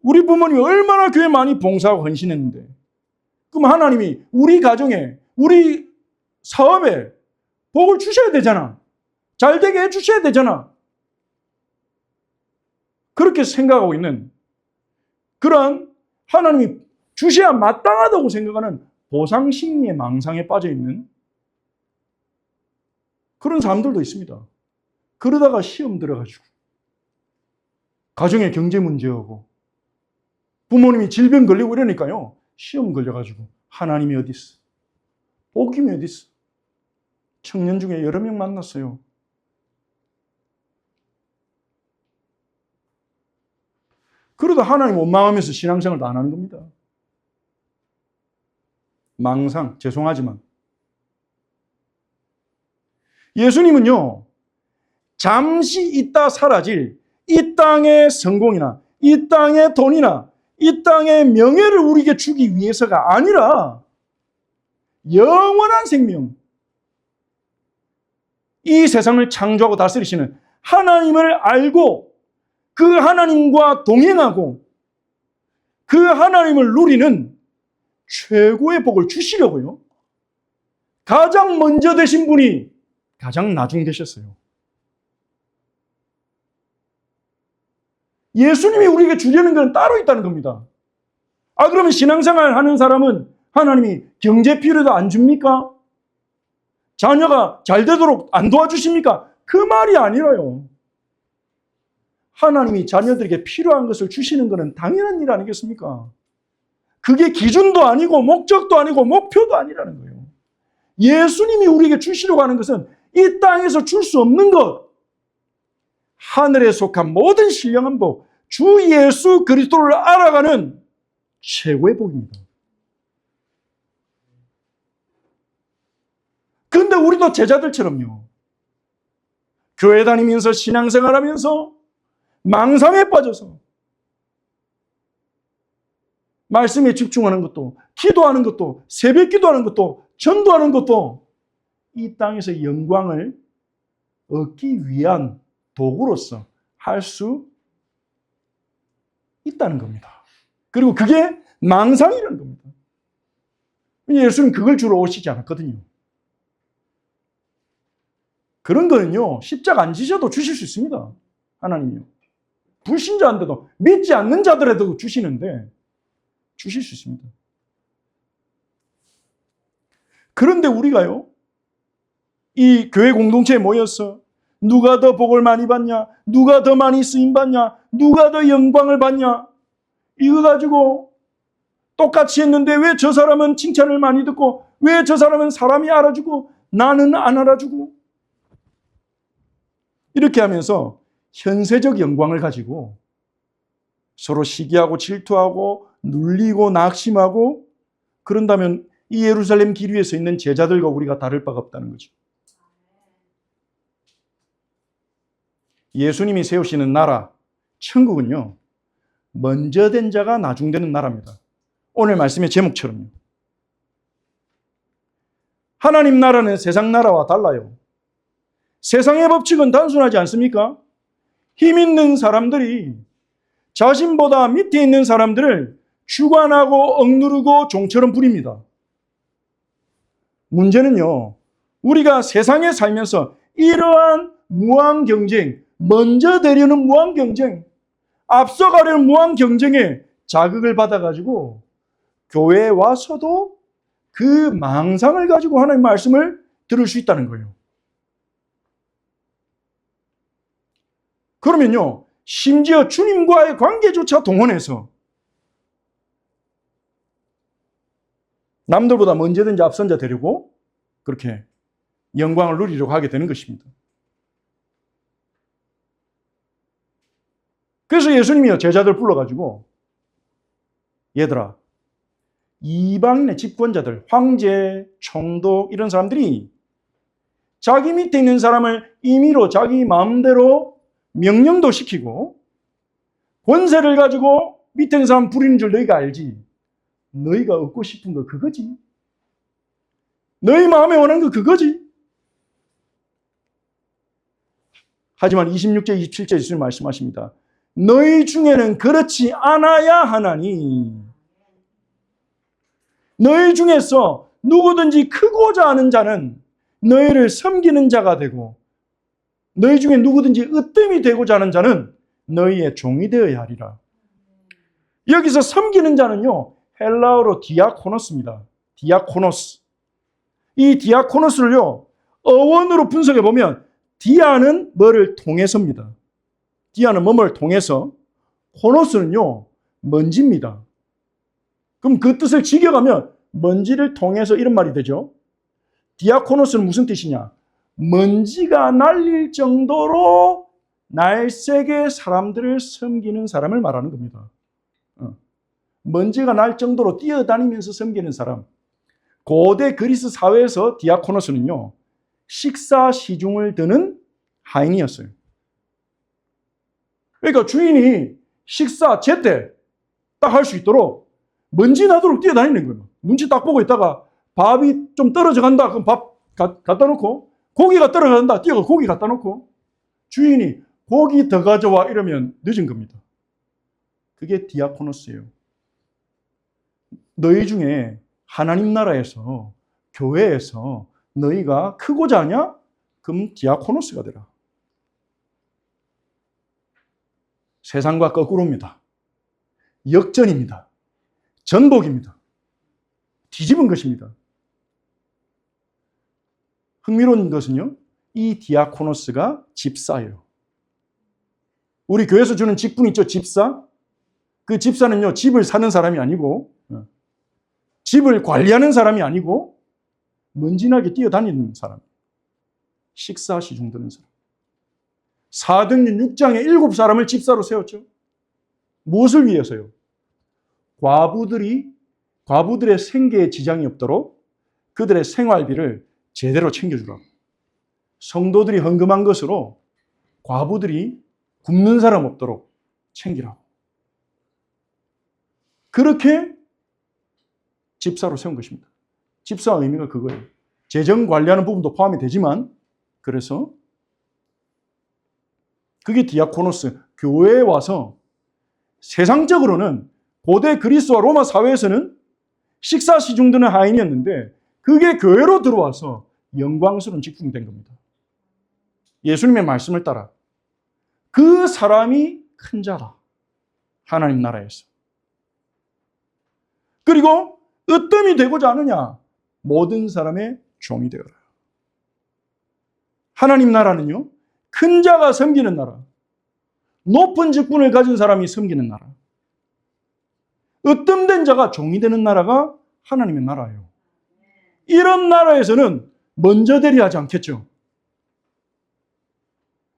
우리 부모님이 얼마나 교회 많이 봉사하고 헌신했는데, 그럼 하나님이 우리 가정에, 우리 사업에 복을 주셔야 되잖아. 잘 되게 해주셔야 되잖아. 그렇게 생각하고 있는 그런 하나님이 주셔야 마땅하다고 생각하는 보상심리의 망상에 빠져있는 그런 사람들도 있습니다. 그러다가 시험 들어가지고 가정에 경제 문제하고 부모님이 질병 걸리고 이러니까요. 시험 걸려가지고 하나님이 어디 있어? 복임이 어디 있어? 청년 중에 여러 명 만났어요. 그러다 하나님 원망하면서 신앙생활도 안 하는 겁니다. 망상, 죄송하지만. 예수님은요, 잠시 있다 사라질 이 땅의 성공이나 이 땅의 돈이나 이 땅의 명예를 우리에게 주기 위해서가 아니라 영원한 생명, 이 세상을 창조하고 다스리시는 하나님을 알고 그 하나님과 동행하고 그 하나님을 누리는 최고의 복을 주시려고요. 가장 먼저 되신 분이 가장 나중 되셨어요. 예수님이 우리에게 주려는 건 따로 있다는 겁니다. 아, 그러면 신앙생활 하는 사람은 하나님이 경제 필요도 안 줍니까? 자녀가 잘 되도록 안 도와주십니까? 그 말이 아니라요. 하나님이 자녀들에게 필요한 것을 주시는 것은 당연한 일 아니겠습니까? 그게 기준도 아니고 목적도 아니고 목표도 아니라는 거예요. 예수님이 우리에게 주시려고 하는 것은 이 땅에서 줄 수 없는 것, 하늘에 속한 모든 신령한 복, 주 예수 그리스도를 알아가는 최고의 복입니다. 그런데 우리도 제자들처럼요. 교회 다니면서 신앙생활하면서 망상에 빠져서 말씀에 집중하는 것도, 기도하는 것도, 새벽 기도하는 것도, 전도하는 것도 이 땅에서 영광을 얻기 위한 도구로서 할 수 있다는 겁니다. 그리고 그게 망상이라는 겁니다. 예수는 그걸 주러 오시지 않았거든요. 그런 거는요, 십자가 안 지셔도 주실 수 있습니다. 하나님이요. 불신자인데도, 믿지 않는 자들에도 주시는데, 주실 수 있습니다. 그런데 우리가요, 이 교회 공동체에 모여서 누가 더 복을 많이 받냐, 누가 더 많이 쓰임받냐, 누가 더 영광을 받냐, 이거 가지고 똑같이 했는데 왜 저 사람은 칭찬을 많이 듣고 왜 저 사람은 사람이 알아주고 나는 안 알아주고, 이렇게 하면서 현세적 영광을 가지고 서로 시기하고 질투하고 눌리고 낙심하고 그런다면 이 예루살렘 길 위에 서 있는 제자들과 우리가 다를 바가 없다는 거죠. 예수님이 세우시는 나라, 천국은요, 먼저 된 자가 나중 되는 나라입니다. 오늘 말씀의 제목처럼요. 하나님 나라는 세상 나라와 달라요. 세상의 법칙은 단순하지 않습니까? 힘 있는 사람들이 자신보다 밑에 있는 사람들을 주관하고 억누르고 종처럼 부립니다. 문제는요, 우리가 세상에 살면서 이러한 무한 경쟁, 먼저 되려는 무한 경쟁, 앞서가려는 무한 경쟁에 자극을 받아가지고 교회에 와서도 그 망상을 가지고 하나님의 말씀을 들을 수 있다는 거예요. 그러면요, 심지어 주님과의 관계조차 동원해서 남들보다 먼저든지 앞선 자 되려고 그렇게 영광을 누리려고 하게 되는 것입니다. 그래서 예수님이요, 제자들 불러가지고 얘들아, 이방인의 집권자들, 황제, 총독 이런 사람들이 자기 밑에 있는 사람을 임의로 자기 마음대로 명령도 시키고 권세를 가지고 밑에 있는 사람 부리는 줄 너희가 알지. 너희가 얻고 싶은 거 그거지. 너희 마음에 원하는 거 그거지. 하지만 26절, 27절 예수님 말씀하십니다. 너희 중에는 그렇지 않아야 하나니 너희 중에서 누구든지 크고자 하는 자는 너희를 섬기는 자가 되고 너희 중에 누구든지 으뜸이 되고자 하는 자는 너희의 종이 되어야 하리라. 여기서 섬기는 자는요, 헬라어로 디아코노스입니다. 디아코노스. 이 디아코노스를요, 어원으로 분석해 보면 디아는 뭐를 통해서입니다. 디아는 뭐를 통해서, 코노스는요, 먼지입니다. 그럼 그 뜻을 직역하면 먼지를 통해서 이런 말이 되죠. 디아코노스는 무슨 뜻이냐? 먼지가 날릴 정도로 날쌔게 사람들을 섬기는 사람을 말하는 겁니다. 먼지가 날 정도로 뛰어다니면서 섬기는 사람. 고대 그리스 사회에서 디아코노스는요, 식사 시중을 드는 하인이었어요. 그러니까 주인이 식사 제때 딱 할 수 있도록 먼지 나도록 뛰어다니는 거예요. 눈치 딱 보고 있다가 밥이 좀 떨어져 간다. 그럼 밥 갖다 놓고, 고기가 떨어진다. 뛰어가 고기 갖다 놓고, 주인이 고기 더 가져와 이러면 늦은 겁니다. 그게 디아코노스예요. 너희 중에 하나님 나라에서, 교회에서 너희가 크고자 하냐? 그럼 디아코노스가 되라. 세상과 거꾸로입니다. 역전입니다. 전복입니다. 뒤집은 것입니다. 흥미로운 것은요, 이 디아코노스가 집사예요. 우리 교회에서 주는 직분 있죠, 집사? 그 집사는요, 집을 사는 사람이 아니고, 집을 관리하는 사람이 아니고, 먼지나게 뛰어다니는 사람. 식사 시중 드는 사람. 사도행전 6장에 7사람을 집사로 세웠죠. 무엇을 위해서요? 과부들의 생계에 지장이 없도록 그들의 생활비를 제대로 챙겨주라고. 성도들이 헌금한 것으로 과부들이 굶는 사람 없도록 챙기라고. 그렇게 집사로 세운 것입니다. 집사 의미가 그거예요. 재정 관리하는 부분도 포함이 되지만, 그래서 그게 디아코노스, 교회에 와서 세상적으로는 고대 그리스와 로마 사회에서는 식사 시중 드는 하인이었는데 그게 교회로 들어와서 영광스러운 직분이 된 겁니다. 예수님의 말씀을 따라 그 사람이 큰 자다. 하나님 나라에서. 그리고 으뜸이 되고자 하느냐? 모든 사람의 종이 되어라. 하나님 나라는요, 큰 자가 섬기는 나라, 높은 직분을 가진 사람이 섬기는 나라, 으뜸된 자가 종이 되는 나라가 하나님의 나라예요. 이런 나라에서는 먼저 되려 하지 않겠죠.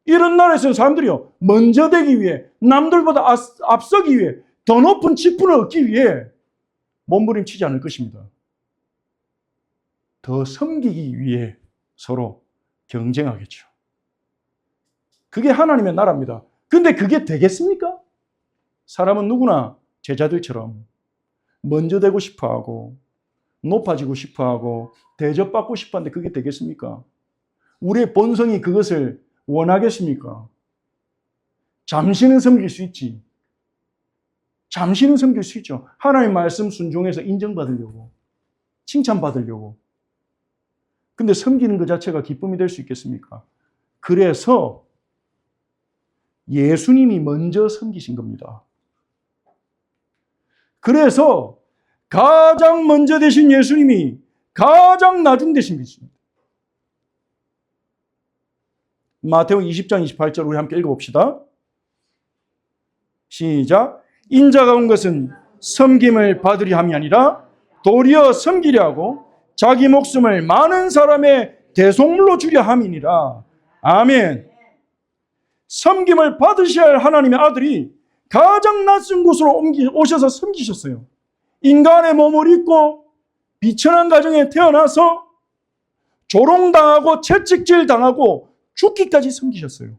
이런 나라에서는 사람들이요, 먼저 되기 위해, 남들보다 앞서기 위해, 더 높은 직분을 얻기 위해 몸부림치지 않을 것입니다. 더 섬기기 위해 서로 경쟁하겠죠. 그게 하나님의 나라입니다. 근데 그게 되겠습니까? 사람은 누구나 제자들처럼 먼저 되고 싶어하고 높아지고 싶어하고 대접받고 싶어하는데 그게 되겠습니까? 우리의 본성이 그것을 원하겠습니까? 잠시는 섬길 수 있지. 잠시는 섬길 수 있죠. 하나님 말씀 순종해서 인정받으려고, 칭찬받으려고. 근데 섬기는 것 자체가 기쁨이 될 수 있겠습니까? 그래서 예수님이 먼저 섬기신 겁니다. 그래서 가장 먼저 되신 예수님이 가장 나중 되신 것입니다. 마태복음 20장 28절 우리 함께 읽어봅시다. 시작. 인자가 온 것은 섬김을 받으려 함이 아니라 도리어 섬기려 하고 자기 목숨을 많은 사람의 대속물로 주려 함이니라. 아멘. 섬김을 받으셔야 할 하나님의 아들이 가장 낯선 곳으로 오셔서 섬기셨어요. 인간의 몸을 입고 비천한 가정에 태어나서 조롱당하고 채찍질 당하고 죽기까지 섬기셨어요.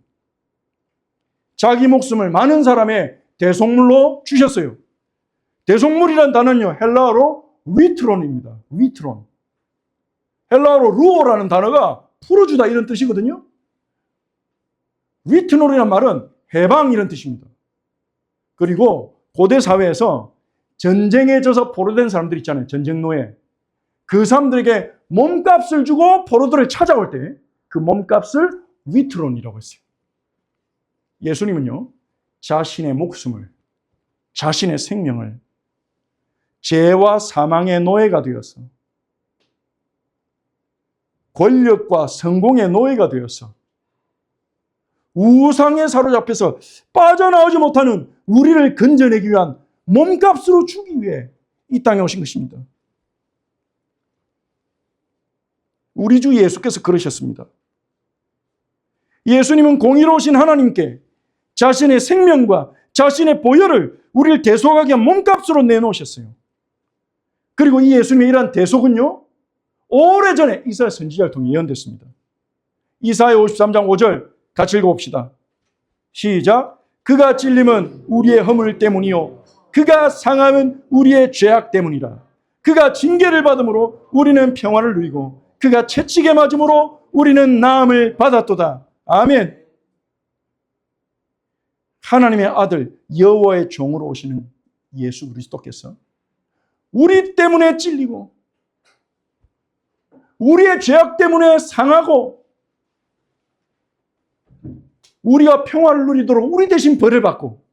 자기 목숨을 많은 사람의 대속물로 주셨어요. 대속물이란 단어는요, 헬라어로 위트론입니다. 위트론. 헬라어로 루오라는 단어가 풀어주다 이런 뜻이거든요. 위트론이란 말은 해방 이런 뜻입니다. 그리고 고대 사회에서 전쟁에 져서 포로된 사람들 있잖아요. 전쟁 노예. 그 사람들에게 몸값을 주고 포로들을 찾아올 때 그 몸값을 위트론이라고 했어요. 예수님은요, 자신의 목숨을, 자신의 생명을 죄와 사망의 노예가 되어서 권력과 성공의 노예가 되어서 우상에 사로잡혀서 빠져나오지 못하는 우리를 건져내기 위한 몸값으로 주기 위해 이 땅에 오신 것입니다. 우리 주 예수께서 그러셨습니다. 예수님은 공의로우신 하나님께 자신의 생명과 자신의 보혈을 우리를 대속하기 위한 몸값으로 내놓으셨어요. 그리고 이 예수님의 이러한 대속은요, 오래전에 이사야 선지자를 통해 예언됐습니다. 이사야 53장 5절 같이 읽어봅시다. 시작. 그가 찔림은 우리의 허물 때문이요 그가 상함은 우리의 죄악 때문이라. 그가 징계를 받음으로 우리는 평화를 누리고 그가 채찍에 맞음으로 우리는 나음을 받았도다. 아멘. 하나님의 아들 여호와의 종으로 오시는 예수 그리스도께서 우리 때문에 찔리고 우리의 죄악 때문에 상하고 우리가 평화를 누리도록 우리 대신 벌을 받고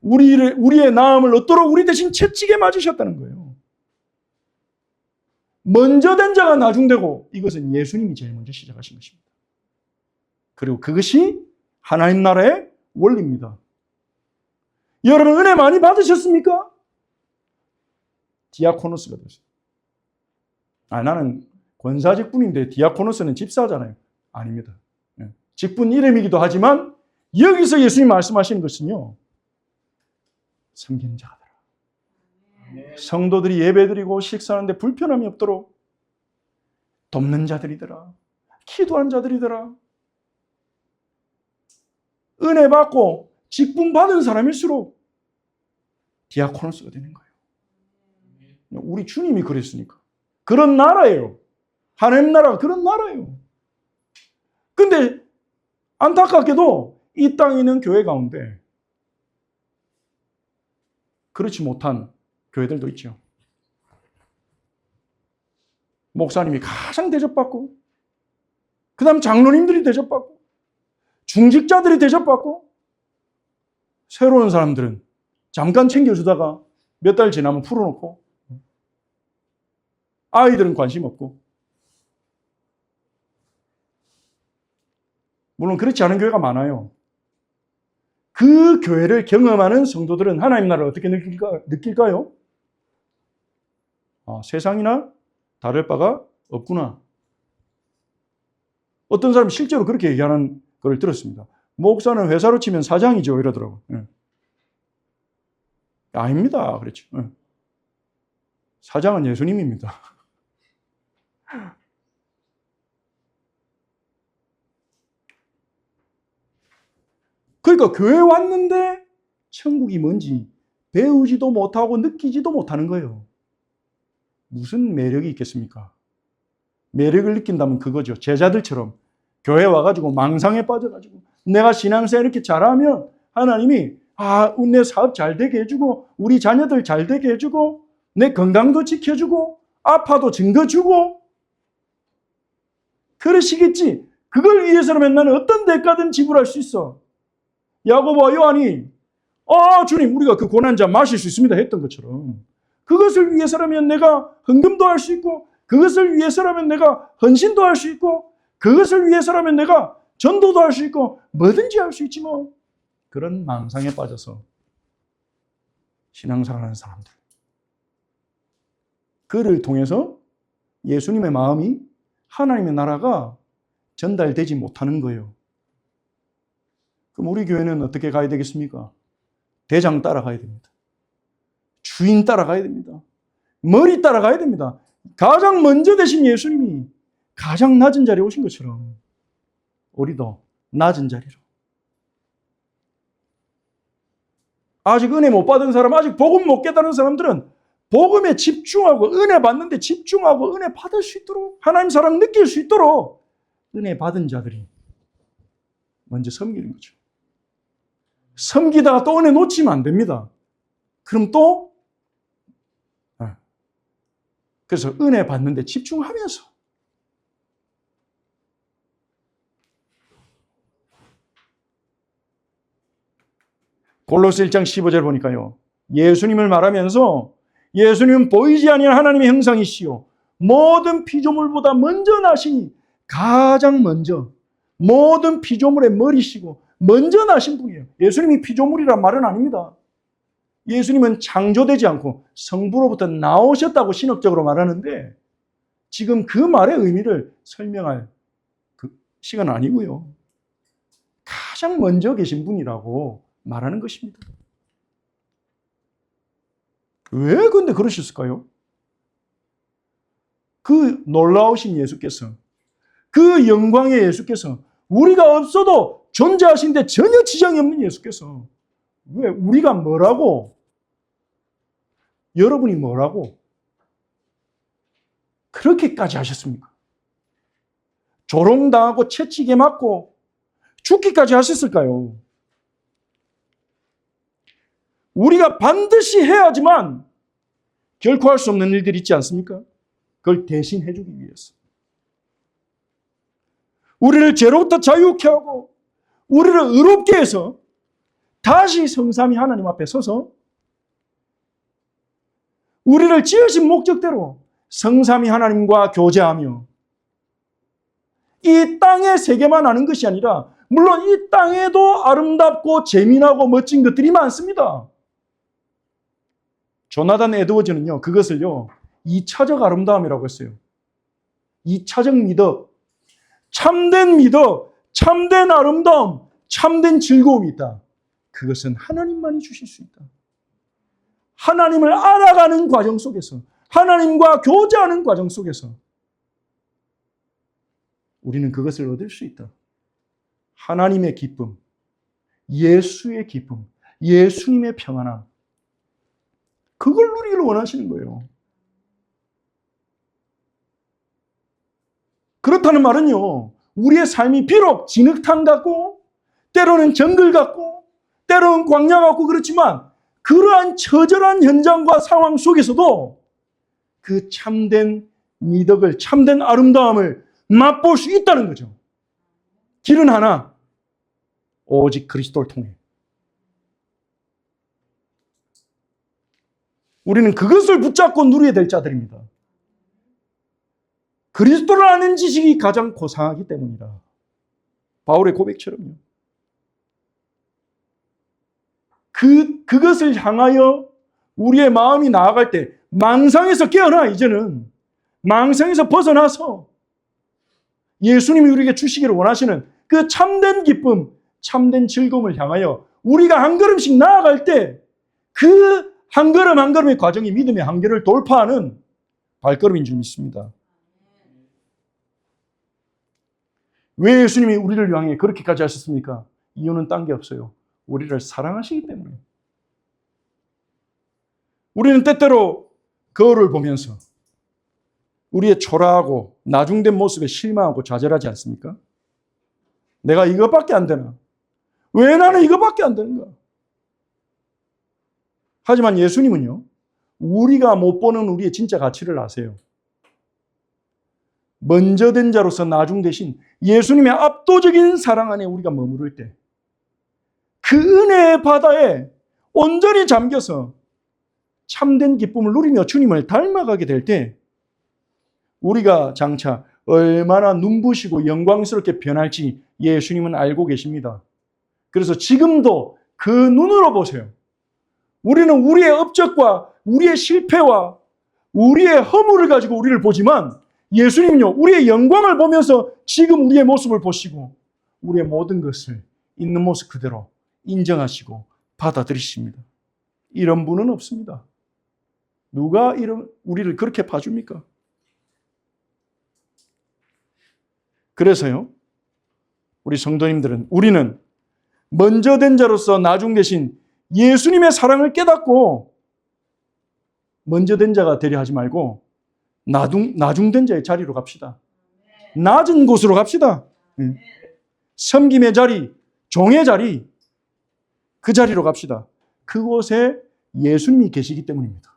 우리의 나음을 얻도록 우리 대신 채찍에 맞으셨다는 거예요. 먼저 된 자가 나중되고 이것은 예수님이 제일 먼저 시작하신 것입니다. 그리고 그것이 하나님 나라의 원리입니다. 여러분 은혜 많이 받으셨습니까? 디아코노스가 됐어요. 나는 권사 직분인데 디아코노스는 집사잖아요. 아닙니다. 직분 이름이기도 하지만 여기서 예수님이 말씀하시는 것은요, 섬기는 자가 되라. 성도들이 예배드리고 식사하는데 불편함이 없도록 돕는 자들이더라. 기도하는 자들이더라. 은혜 받고 직분 받은 사람일수록 디아코노스가 되는 거예요. 우리 주님이 그랬으니까. 그런 나라예요. 하나님 나라가 그런 나라예요. 근데 안타깝게도 이 땅에 있는 교회 가운데 그렇지 못한 교회들도 있죠. 목사님이 가장 대접받고, 그 다음 장로님들이 대접받고, 중직자들이 대접받고, 새로운 사람들은 잠깐 챙겨주다가 몇 달 지나면 풀어놓고, 아이들은 관심 없고. 물론 그렇지 않은 교회가 많아요. 그 교회를 경험하는 성도들은 하나님 나라를 어떻게 느낄까요? 세상이나 다를 바가 없구나. 어떤 사람이 실제로 그렇게 얘기하는 걸 들었습니다. 목사는 회사로 치면 사장이죠, 이러더라고요. 아닙니다. 그렇죠. 사장은 예수님입니다. 그러니까 교회 왔는데 천국이 뭔지 배우지도 못하고 느끼지도 못하는 거예요. 무슨 매력이 있겠습니까? 매력을 느낀다면 그거죠. 제자들처럼 교회 와가지고 망상에 빠져가지고 내가 신앙생활 이렇게 잘하면 하나님이 내 사업 잘 되게 해주고 우리 자녀들 잘 되게 해주고 내 건강도 지켜주고 아파도 증거 주고 그러시겠지. 그걸 위해서라면 나는 어떤 대가든 지불할 수 있어. 야고보와 요한이 주님 우리가 그 고난자 마실 수 있습니다 했던 것처럼 그것을 위해서라면 내가 헌금도 할 수 있고, 그것을 위해서라면 내가 헌신도 할 수 있고, 그것을 위해서라면 내가 전도도 할 수 있고, 뭐든지 할 수 있지 뭐. 그런 망상에 빠져서 신앙생활하는 사람들. 그를 통해서 예수님의 마음이, 하나님의 나라가 전달되지 못하는 거예요. 그럼 우리 교회는 어떻게 가야 되겠습니까? 대장 따라가야 됩니다. 주인 따라가야 됩니다. 머리 따라가야 됩니다. 가장 먼저 되신 예수님이 가장 낮은 자리에 오신 것처럼 우리도 낮은 자리로. 아직 은혜 못 받은 사람, 아직 복음 못 깨달은 사람들은 복음에 집중하고 은혜 받는 데 집중하고 은혜 받을 수 있도록, 하나님 사랑 느낄 수 있도록 은혜 받은 자들이 먼저 섬기는 거죠. 섬기다가 또 은혜 놓치면 안 됩니다. 그럼 또 그래서 은혜 받는 데 집중하면서 골로새 1장 15절 보니까요. 예수님을 말하면서 예수님은 보이지 아니한 하나님의 형상이시요 모든 피조물보다 먼저 나시니 가장 먼저 모든 피조물의 머리시고 먼저 나신 분이에요. 예수님이 피조물이란 말은 아닙니다. 예수님은 창조되지 않고 성부로부터 나오셨다고 신학적으로 말하는데 지금 그 말의 의미를 설명할 그 시간은 아니고요. 가장 먼저 계신 분이라고 말하는 것입니다. 왜 근데 그러셨을까요? 그 놀라우신 예수께서, 그 영광의 예수께서, 우리가 없어도 존재하신데 전혀 지장이 없는 예수께서 왜 우리가 뭐라고, 여러분이 뭐라고 그렇게까지 하셨습니까? 조롱당하고 채찍에 맞고 죽기까지 하셨을까요? 우리가 반드시 해야지만 결코 할 수 없는 일들이 있지 않습니까? 그걸 대신 해주기 위해서. 우리를 죄로부터 자유케 하고 우리를 의롭게 해서 다시 성삼위 하나님 앞에 서서 우리를 지으신 목적대로 성삼위 하나님과 교제하며 이 땅의 세계만 아는 것이 아니라 물론 이 땅에도 아름답고 재미나고 멋진 것들이 많습니다. 조나단 에드워즈는요, 그것을요, 2차적 아름다움이라고 했어요. 2차적 미덕, 참된 미덕, 참된 아름다움, 참된 즐거움이 있다. 그것은 하나님만이 주실 수 있다. 하나님을 알아가는 과정 속에서, 하나님과 교제하는 과정 속에서 우리는 그것을 얻을 수 있다. 하나님의 기쁨, 예수의 기쁨, 예수님의 평안함, 그걸 누리기를 원하시는 거예요. 그렇다는 말은요, 우리의 삶이 비록 진흙탕 같고 때로는 정글 같고 때로는 광야 같고 그렇지만 그러한 처절한 현장과 상황 속에서도 그 참된 미덕을, 참된 아름다움을 맛볼 수 있다는 거죠. 길은 하나, 오직 그리스도를 통해. 우리는 그것을 붙잡고 누려야 될 자들입니다. 그리스도를 아는 지식이 가장 고상하기 때문이다. 바울의 고백처럼요. 그것을 향하여 우리의 마음이 나아갈 때 망상에서 깨어나, 이제는. 망상에서 벗어나서 예수님이 우리에게 주시기를 원하시는 그 참된 기쁨, 참된 즐거움을 향하여 우리가 한 걸음씩 나아갈 때 그 한 걸음 한 걸음의 과정이 믿음의 한계를 돌파하는 발걸음인 줄 믿습니다. 왜 예수님이 우리를 향해 그렇게까지 하셨습니까? 이유는 딴 게 없어요. 우리를 사랑하시기 때문에. 우리는 때때로 거울을 보면서 우리의 초라하고 나중된 모습에 실망하고 좌절하지 않습니까? 내가 이것밖에 안 되나? 왜 나는 이것밖에 안 되는가? 하지만 예수님은요, 우리가 못 보는 우리의 진짜 가치를 아세요. 먼저 된 자로서 나중 되신 예수님의 압도적인 사랑 안에 우리가 머무를 때 그 은혜의 바다에 온전히 잠겨서 참된 기쁨을 누리며 주님을 닮아가게 될 때 우리가 장차 얼마나 눈부시고 영광스럽게 변할지 예수님은 알고 계십니다. 그래서 지금도 그 눈으로 보세요. 우리는 우리의 업적과 우리의 실패와 우리의 허물을 가지고 우리를 보지만 예수님은요, 우리의 영광을 보면서 지금 우리의 모습을 보시고 우리의 모든 것을 있는 모습 그대로 인정하시고 받아들이십니다. 이런 분은 없습니다. 누가 우리를 그렇게 봐줍니까? 그래서요, 우리 성도님들은 우리는 먼저 된 자로서 나중 되신 예수님의 사랑을 깨닫고 먼저 된 자가 되려 하지 말고 나중 된 자의 자리로 갑시다. 낮은 곳으로 갑시다. 섬김의 자리, 종의 자리, 그 자리로 갑시다. 그곳에 예수님이 계시기 때문입니다.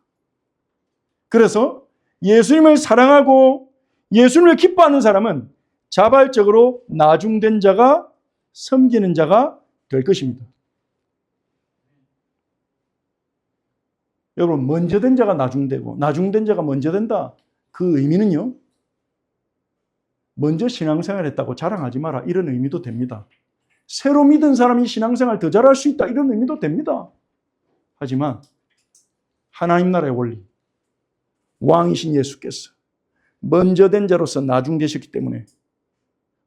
그래서 예수님을 사랑하고 예수님을 기뻐하는 사람은 자발적으로 나중된 자가 섬기는 자가 될 것입니다. 여러분, 먼저 된 자가 나중되고 나중된 자가 먼저 된다. 그 의미는요, 먼저 신앙생활 했다고 자랑하지 마라, 이런 의미도 됩니다. 새로 믿은 사람이 신앙생활 더 잘할 수 있다, 이런 의미도 됩니다. 하지만 하나님 나라의 원리, 왕이신 예수께서 먼저 된 자로서 나중되셨기 때문에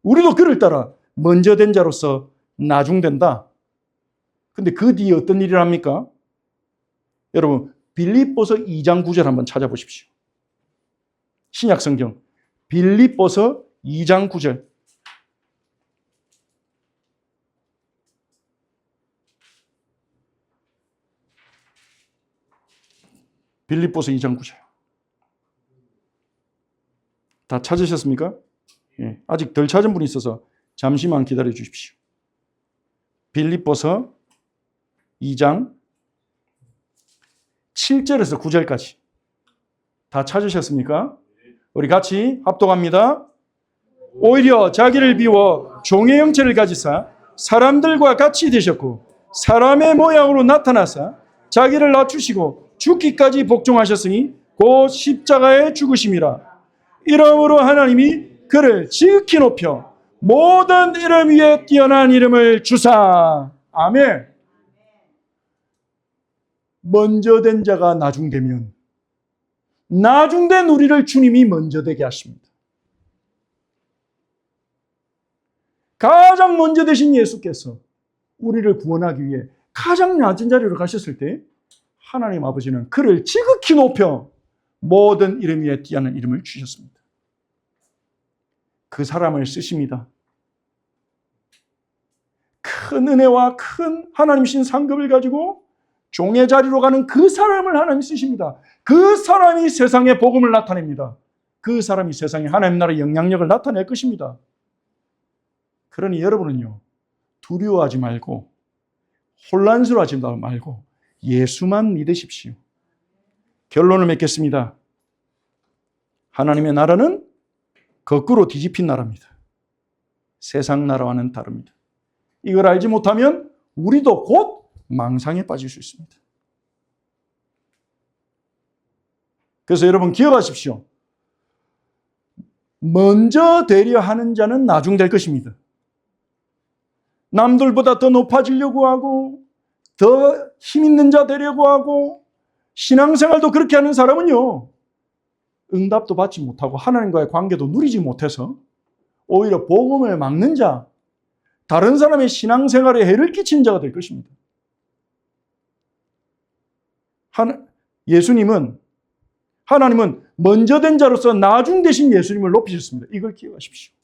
우리도 그를 따라 먼저 된 자로서 나중된다. 근데 그 뒤에 어떤 일을 합니까? 여러분, 빌립보서 2장 9절 한번 찾아보십시오. 신약성경 빌립보서 2장 9절. 빌립보서 2장 9절. 다 찾으셨습니까? 예, 아직 덜 찾은 분이 있어서 잠시만 기다려 주십시오. 빌립보서 2장 7절에서 9절까지 다 찾으셨습니까? 우리 같이 합독합니다. 오히려 자기를 비워 종의 형체를 가지사 사람들과 같이 되셨고 사람의 모양으로 나타나사 자기를 낮추시고 죽기까지 복종하셨으니 곧 십자가에 죽으심이라. 이러므로 하나님이 그를 지극히 높여 모든 이름 위에 뛰어난 이름을 주사. 아멘. 먼저 된 자가 나중되면 나중된 우리를 주님이 먼저 되게 하십니다. 가장 먼저 되신 예수께서 우리를 구원하기 위해 가장 낮은 자리로 가셨을 때 하나님 아버지는 그를 지극히 높여 모든 이름 위에 뛰어난 이름을 주셨습니다. 그 사람을 쓰십니다. 큰 은혜와 큰 하나님신 상급을 가지고 종의 자리로 가는 그 사람을 하나님이 쓰십니다. 그 사람이 세상에 복음을 나타냅니다. 그 사람이 세상에 하나님 나라의 영향력을 나타낼 것입니다. 그러니 여러분은요, 두려워하지 말고 혼란스러워하지 말고 예수만 믿으십시오. 결론을 맺겠습니다. 하나님의 나라는 거꾸로 뒤집힌 나라입니다. 세상 나라와는 다릅니다. 이걸 알지 못하면 우리도 곧 망상에 빠질 수 있습니다. 그래서 여러분 기억하십시오. 먼저 되려 하는 자는 나중 될 것입니다. 남들보다 더 높아지려고 하고 더 힘 있는 자 되려고 하고 신앙생활도 그렇게 하는 사람은요, 응답도 받지 못하고 하나님과의 관계도 누리지 못해서 오히려 복음을 막는 자, 다른 사람의 신앙생활에 해를 끼치는 자가 될 것입니다. 하나님은 먼저 된 자로서 나중 되신 예수님을 높이셨습니다. 이걸 기억하십시오.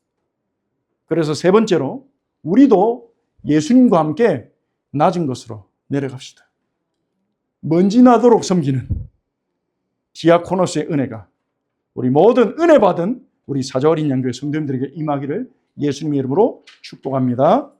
그래서 세 번째로 우리도 예수님과 함께 낮은 것으로 내려갑시다. 먼지 나도록 섬기는 디아코노스의 은혜가 우리 모든 은혜 받은 우리 사자어린 양교회 성도님들에게 임하기를 예수님의 이름으로 축복합니다.